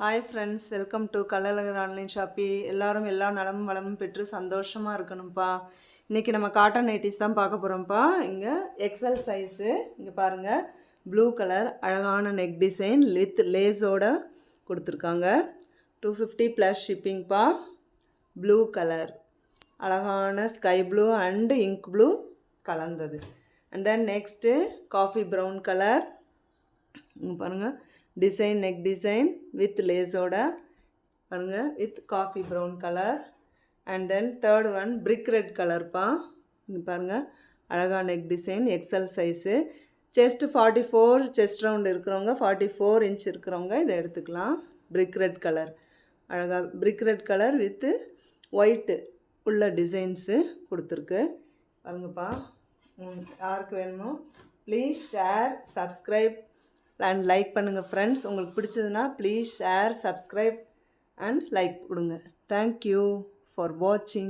Hi friends, welcome to Kallazhagar online shoppy. எல்லாரும் எல்லா நலமும் வளமும் பெற்று சந்தோஷமாக இருக்கணும்ப்பா. இன்றைக்கி நம்ம காட்டன் நைட்டிஸ் தான் பார்க்க போகிறோம்ப்பா. இங்கே எக்ஸல் சைஸு, இங்கே பாருங்கள், ப்ளூ கலர் அழகான நெக் டிசைன் வித் லேஸோடு கொடுத்துருக்காங்க. 250 ப்ளஸ் ஷிப்பிங்ப்பா. ப்ளூ கலர் அழகான sky blue and ink blue கலந்தது. And then next coffee brown colour. இங்கே பாருங்கள், டிசைன் நெக் டிசைன் வித் லேஸோட பாருங்கள், with coffee brown colour. And then third one brick red கலர்ப்பா. இங்கே பாருங்கள், அழகாக neck design XL size. Chest 44 chest round இருக்கிறவங்க, 44 இன்ச் இருக்கிறவங்க இதை எடுத்துக்கலாம். பிரிக் ரெட் கலர், அழகாக brick red colour with white உள்ள டிசைன்ஸு கொடுத்துருக்கு பாருங்கப்பா. யாருக்கு வேணுமோ please share, subscribe and like பண்ணுங்கள் ஃப்ரெண்ட்ஸ். உங்களுக்கு பிடிச்சதுன்னா please share, subscribe and like கொடுங்க. தேங்க்யூ ஃபார் வாட்சிங்.